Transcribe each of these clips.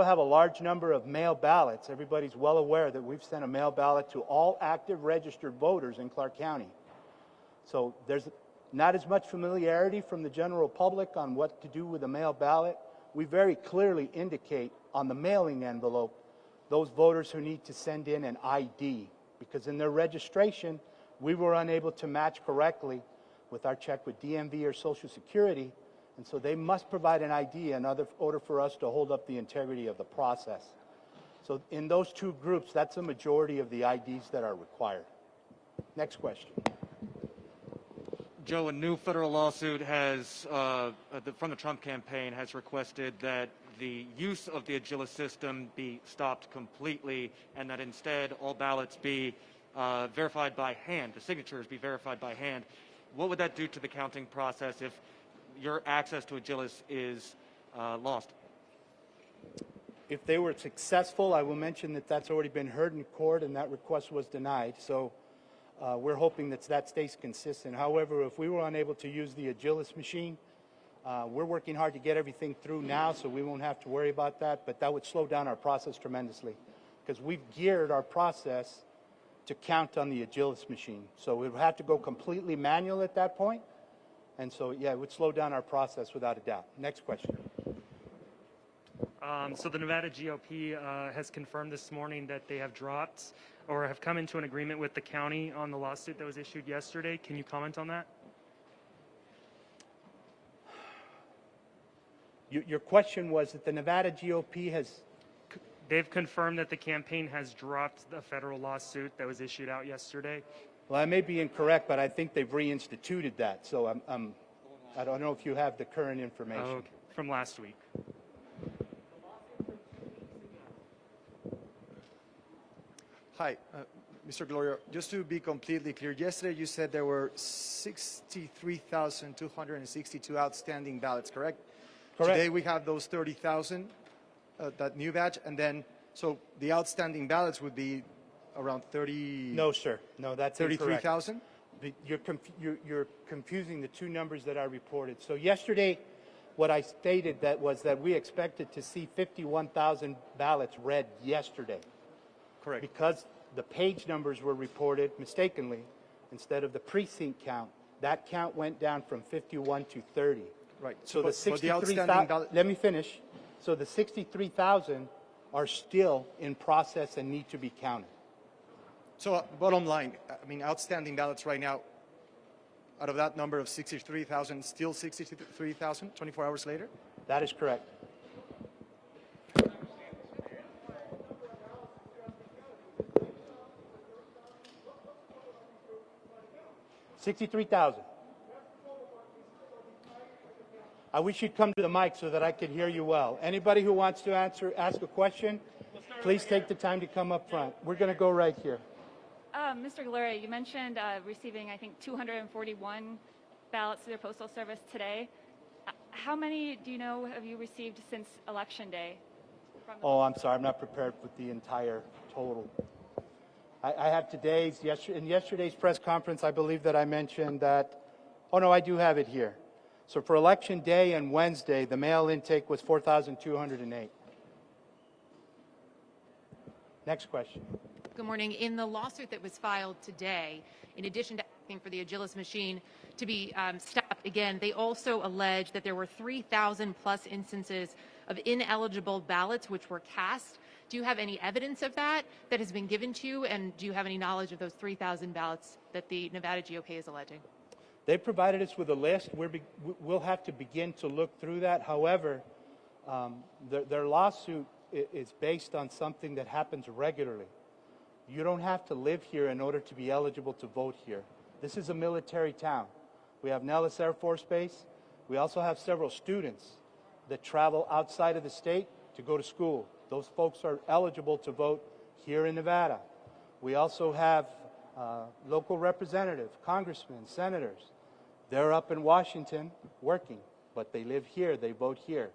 have a large number of mail ballots. Everybody's well aware that we've sent a mail ballot to all active registered voters in Clark County. So there's not as much familiarity from the general public on what to do with a mail ballot. We very clearly indicate on the mailing envelope those voters who need to send in an ID, because in their registration, we were unable to match correctly with our check with DMV or Social Security, and so they must provide an ID in order for us to hold up the integrity of the process. So in those two groups, that's a majority of the IDs that are required. Next question. Joe, a new federal lawsuit has, from the Trump campaign, has requested that the use of the Agilis system be stopped completely, and that instead all ballots be verified by hand, the signatures be verified by hand. What would that do to the counting process if your access to Agilis is lost? If they were successful, I will mention that that's already been heard in court and that request was denied. So we're hoping that that stays consistent. However, if we were unable to use the Agilis machine, we're working hard to get everything through now, so we won't have to worry about that, but that would slow down our process tremendously, because we've geared our process to count on the Agilis machine. So we would have to go completely manual at that point, and so, yeah, it would slow down our process without a doubt. Next question. So the Nevada GOP has confirmed this morning that they have dropped or have come into an agreement with the county on the lawsuit that was issued yesterday. Can you comment on that? Your question was that the Nevada GOP has... They've confirmed that the campaign has dropped the federal lawsuit that was issued out yesterday. Well, I may be incorrect, but I think they've reinstituted that. So I don't know if you have the current information. Oh, okay. From last week. Hi, Mr. Gloria. Just to be completely clear, yesterday you said there were 63,262 outstanding ballots, correct? Correct. Today we have those 30,000, that new batch, and then, so the outstanding ballots would be around 30... No, sir. No, that's 33,000? You're confusing the two numbers that I reported. So yesterday, what I stated was that we expected to see 51,000 ballots read yesterday. Correct. Because the page numbers were reported mistakenly instead of the precinct count. That count went down from 51 to 30. Right. So but the 63,000... let me finish. So the 63,000 are still in process and need to be counted. So bottom line, I mean, outstanding ballots right now, out of that number of 63,000, still 63,000 24 hours later? That is correct. $63,000. I wish you'd come to the mic so that I could hear you well. Anybody who wants to ask a question, please take the time to come up front. We're going to go right here. Mr. Gloria, you mentioned receiving, I think, 241 ballots through the Postal Service today. How many do you know have you received since Election Day? Oh, I'm sorry. I'm not prepared with the entire total. I have in yesterday's press conference, I believe that I mentioned that, oh no, I do have it here. So for Election Day and Wednesday, the mail intake was 4,208. Next question. Good morning. In the lawsuit that was filed today, in addition to asking for the Agilis machine to be stopped again, they also allege that there were 3,000 plus instances of ineligible ballots which were cast. Do you have any evidence of that has been given to you, and do you have any knowledge of those 3,000 ballots that the Nevada GOP is alleging? They provided us with a list. We'll have to begin to look through that. However, their lawsuit is based on something that happens regularly. You don't have to live here in order to be eligible to vote here. This is a military town. We have Nellis Air Force Base. We also have several students that travel outside of the state to go to school. Those folks are eligible to vote here in Nevada. We also have local representatives, congressmen, senators. They're up in Washington working, but they live here, they vote here.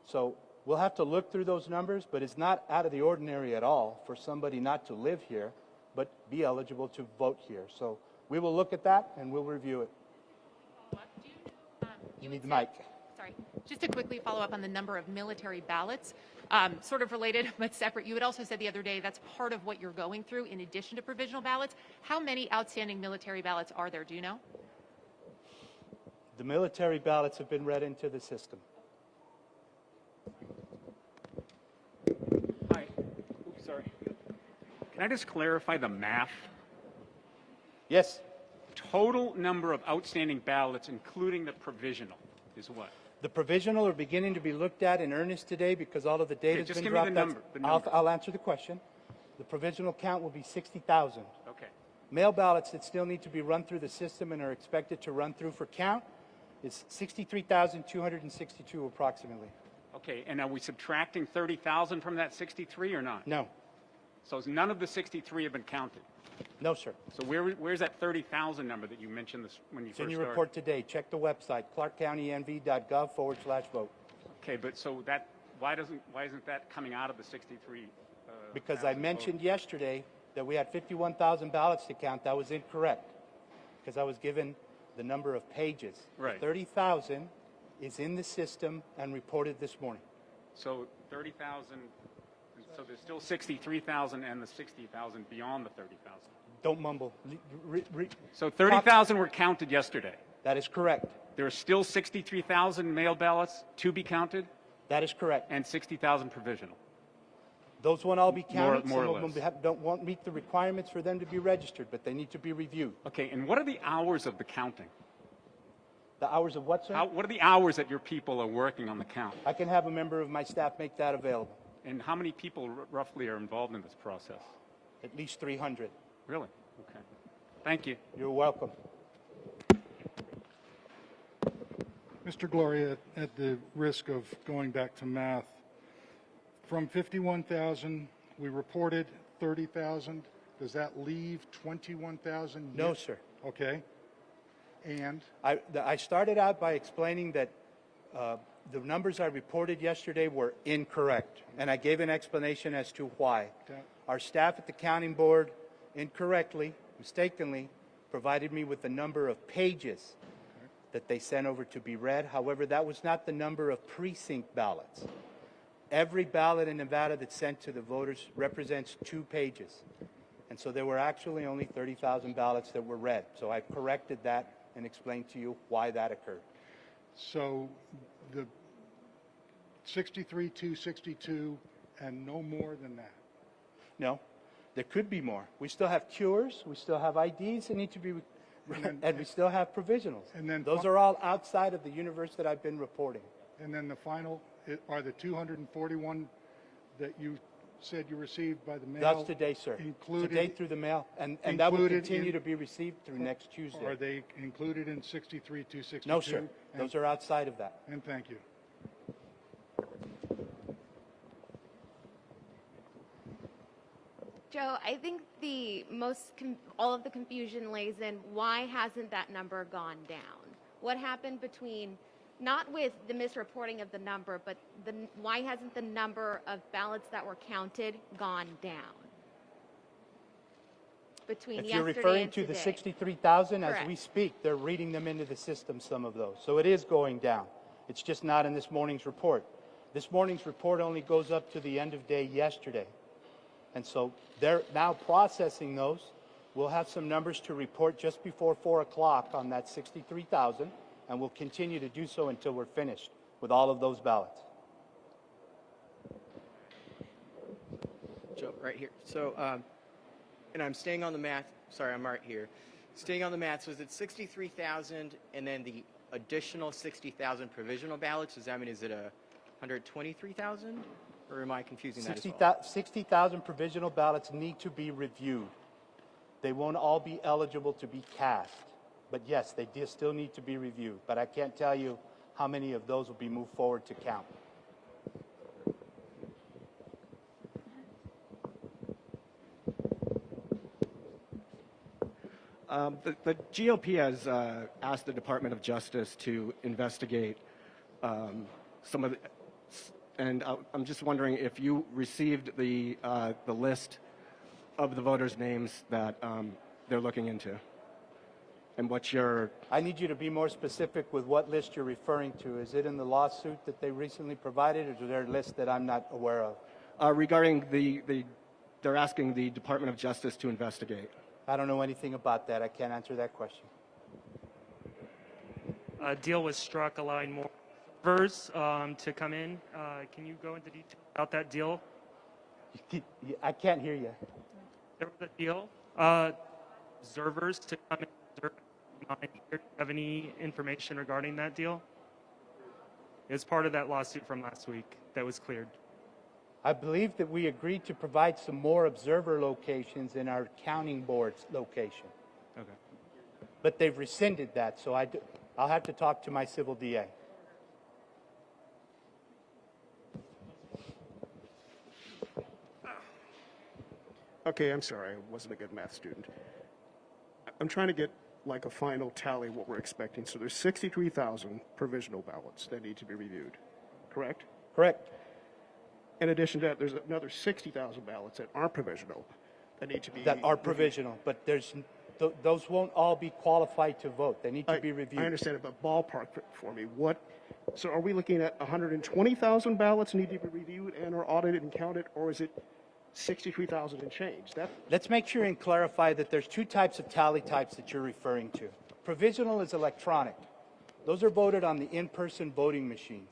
So we'll have to look through those numbers, but it's not out of the ordinary at all for somebody not to live here, but be eligible to vote here. So we will look at that and we'll review it. You need the mic. Sorry. Just to quickly follow up on the number of military ballots, sort of related but separate. You had also said the other day that's part of what you're going through in addition to provisional ballots. How many outstanding military ballots are there? Do you know? The military ballots have been read into the system. Hi. Oops, sorry. Can I just clarify the math? Yes, Total number of outstanding ballots, including the provisional, is what? the provisional are beginning to be looked at in earnest today because all of the data has just been give me the dropped. number, the number. I'll answer the question. The provisional count will be 60,000. Okay. Mail ballots that still need to be run through the system and are expected to run through for count is 63,262 approximately. Okay, and are we subtracting 30,000 from that 63 or not? No, So none of the 63 have been counted. no, sir. So where's that 30,000 number that you mentioned this when you It's in first your started? report today. Check the website, clarkcountynv.gov/vote. Okay, but so that why isn't that coming out of the 63? Because I thousand mentioned votes? yesterday that we had 51,000 ballots to count. That was incorrect because I was given the number of pages. Right. 30,000 is in the system and reported this morning. So 30,000. So there's still 63,000 and the 60,000 beyond the 30,000. Don't mumble. So 30,000 were counted yesterday. That is correct. There are still 63,000 mail ballots to be counted That is correct. and 60,000 provisional. Those won't all be counted. more or Some of less. them won't meet the requirements for them to be registered, but they need to be reviewed. Okay, and what are the hours of the counting? The hours of what, sir? What are the hours that your people are working on the count? I can have a member of my staff make that available. And how many people roughly are involved in this process? At least 300. Really? Okay. Thank you. You're welcome. Mr. Gloria, at the risk of going back to math, from 51,000, we reported 30,000. Does that leave 21,000? No, sir. Okay. And I started out by explaining that the numbers I reported yesterday were incorrect, and I gave an explanation as to why. Okay. Our staff at the counting board incorrectly, mistakenly, provided me with the number of pages that they sent over to be read. However, that was not the number of precinct ballots. Every ballot in Nevada that's sent to the voters represents 2 pages. And so there were actually only 30,000 ballots that were read. So I've corrected that and explained to you why that occurred. so the 63,262 and no more than that. No, there could be more. We still have cures, we still have IDs that need to be, and we still have provisionals. And then those are all outside of the universe that I've been reporting. And then the final are the 241 that you said you received by the mail. That's today, sir. Included, Today through the mail, and that will included continue in- to be received through next Tuesday. Are they included in 63,262? No, sir. Those are outside of that. And thank you. Joe, I think the all of the confusion lays in why hasn't that number gone down? What happened between, not with the misreporting of the number, but why hasn't the number of ballots that were counted gone down? Between If you're yesterday referring and to the today. 63,000 as Correct. we speak, they're reading them into the system, some of those. So it is going down. It's just not in this morning's report. This morning's report only goes up to the end of day yesterday. And so they're now processing those. We'll have some numbers to report just before 4 o'clock on that 63,000, and we'll continue to do so until we're finished with all of those ballots. Joe, right here. So, and I'm staying on the math. Sorry, I'm right here. Staying on the math, so is it 63,000 and then the additional 60,000 provisional ballots? Does that mean, is it 123,000? Or am I confusing that as well? 60,000 provisional ballots need to be reviewed. They won't all be eligible to be cast. But yes, they still need to be reviewed. But I can't tell you how many of those will be moved forward to count. The GOP has asked the Department of Justice to investigate some of the, and I'm just wondering if you received the list of the voters' names that they're looking into. And what's your, I need you to be more specific with what list you're referring to. Is it in the lawsuit that they recently provided, or is there a list that I'm not aware of? regarding they're asking the Department of Justice to investigate. I don't know anything about that. I can't answer that question. A deal was struck allowing more observers to come in. Can you go into detail about that deal? I can't hear you. There was a deal. Observers to come in. Do you have any information regarding that deal? It's part of that lawsuit from last week that was cleared. I believe that we agreed to provide some more observer locations in our counting board's location. Okay. But they've rescinded that, so I'll have to talk to my civil DA. Okay, I'm sorry, I wasn't a good math student. I'm trying to get like a final tally of what we're expecting. So there's 63,000 provisional ballots that need to be reviewed, correct? Correct. In addition to that, there's another 60,000 ballots that aren't provisional that need to be That are reviewed. provisional, but those won't all be qualified to vote. They need to be reviewed. I understand it, but ballpark for me, so are we looking at 120,000 ballots need to be reviewed and or audited and counted, or is it 63,000 and change? Let's make sure and clarify that there's two types of tally types that you're referring to. Provisional is electronic. Those are voted on the in-person voting machines.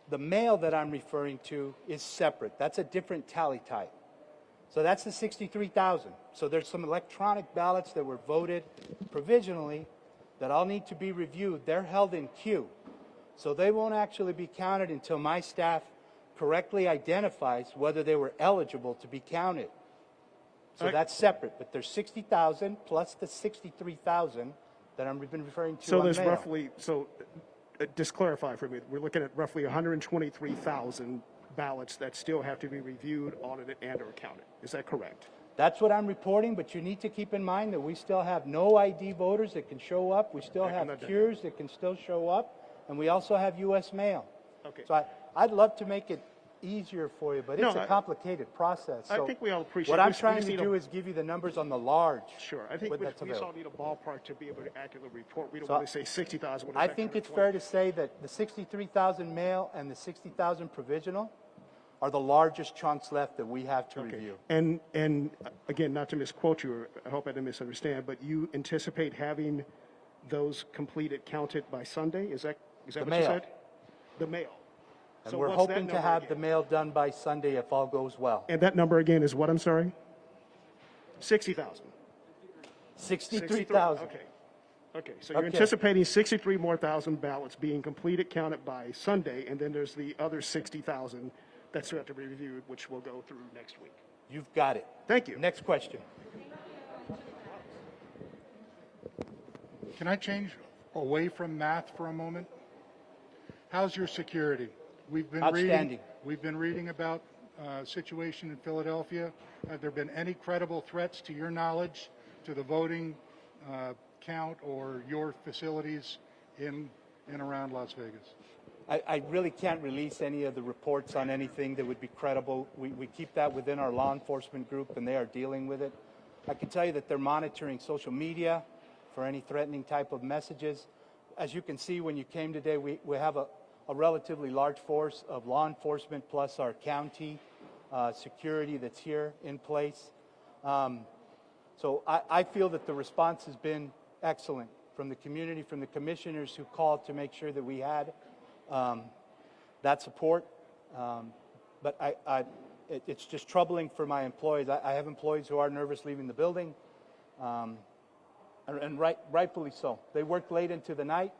The mail that I'm referring to is separate. That's a different tally type. So that's the 63,000. So there's some electronic ballots that were voted provisionally that all need to be reviewed. They're held in queue. So they won't actually be counted until my staff correctly identifies whether they were eligible to be counted. So that's separate, but there's 60,000 plus the 63,000 that I've been referring to. So on there's mail. roughly, just clarify for me, we're looking at roughly 123,000 ballots that still have to be reviewed, audited, and or counted. Is that correct? That's what I'm reporting, but you need to keep in mind that we still have no ID voters that can show up. We still have cures that can still show up, and we also have U.S. mail. Okay. So I'd love to make it easier for you, but it's a complicated process. I So think we all appreciate what it. I'm trying to do is give you the numbers on the large. Sure. I think we that's just available. all need a ballpark to be able to accurately report. We don't So want to say 60,000. when I it's think actually it's fair to say that the 63,000 mail and the 60,000 provisional are the largest chunks left that we have to review. And again, not to misquote you, or I hope I didn't misunderstand, but you anticipate having those completed, counted by Sunday? Is that what mail. you said? The mail. And So we're what's that hoping to number have again? the mail done by Sunday if all goes well. And that number again is what, I'm sorry? 60,000. 63,000. Okay, so you're anticipating 63 more thousand ballots being completed, counted by Sunday, and then there's the other 60,000 that still have to be reviewed, which will go through next week. You've got it. Thank you. Next question. Can I change away from math for a moment? How's your security? We've been Outstanding. reading about situation in Philadelphia. Have there been any credible threats to your knowledge to the voting count or your facilities in and around Las Vegas? I really can't release any of the reports on anything that would be credible. We keep that within our law enforcement group, and they are dealing with it. I can tell you that they're monitoring social media for any threatening type of messages. As you can see, when you came today, we have a relatively large force of law enforcement plus our county security that's here in place. So I feel that the response has been excellent from the community, from the commissioners who called to make sure that we had that support. But it's just troubling for my employees. I have employees who are nervous leaving the building, and rightfully so. They work late into the night,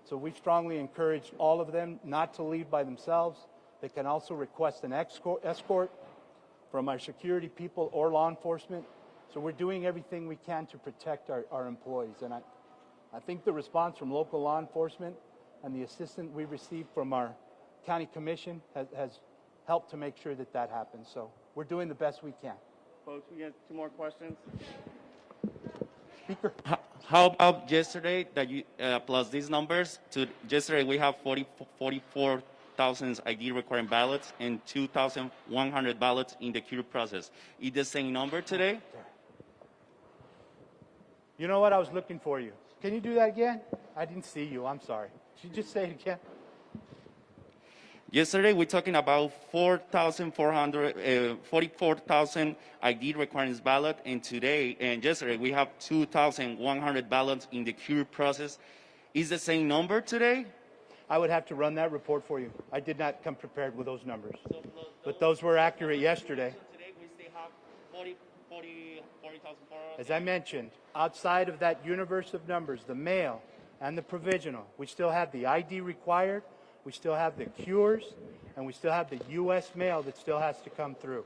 so we strongly encourage all of them not to leave by themselves. They can also request an escort from our security people or law enforcement. So we're doing everything we can to protect our employees. And I think the response from local law enforcement and the assistance we received from our county commission has helped to make sure that that happens. So we're doing the best we can. Folks, we got 2 more questions. Speaker. How about yesterday that you plus these numbers? To yesterday we have 44,000 ID requiring ballots and 2,100 ballots in the queue process. Is the same number today? You know what? I was looking for you. Can you do that again? I didn't see you. I'm sorry. Should you just say it again? Yesterday, we're talking about 44,000 ID requirements ballot, and today and yesterday we have 2,100 ballots in the queue process. Is the same number today? I would have to run that report for you. I did not come prepared with those numbers, but those were accurate yesterday. Today we still have 40,400. As I mentioned, outside of that universe of numbers, the mail and the provisional, we still have the ID required, we still have the cures, and we still have the U.S. mail that still has to come through.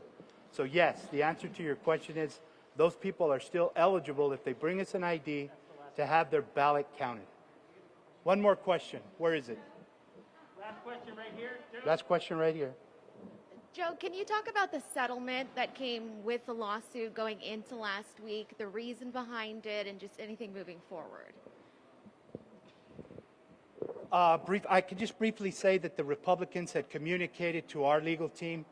So yes, the answer to your question is those people are still eligible if they bring us an ID to have their ballot counted. One more question. Where is it? Last question right here. Last question right here. Joe, can you talk about the settlement that came with the lawsuit going into last week, the reason behind it, and just anything moving forward? I could just briefly say that the Republicans had communicated to our legal team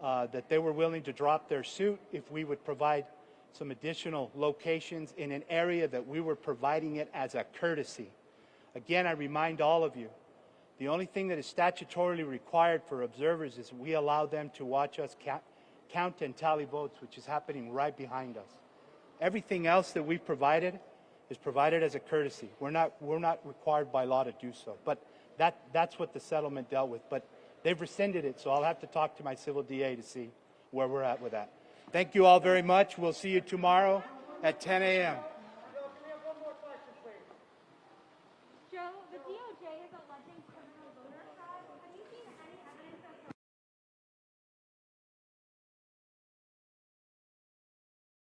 that they were willing to drop their suit if we would provide some additional locations in an area that we were providing it as a courtesy. Again, I remind all of you, the only thing that is statutorily required for observers is we allow them to watch us count and tally votes, which is happening right behind us. Everything else that we provided is provided as a courtesy. We're not required by law to do so. But that's what the settlement dealt with. But they've rescinded it, so I'll have to talk to my civil DA to see where we're at with that. Thank you all very much. We'll see you tomorrow at 10 a.m.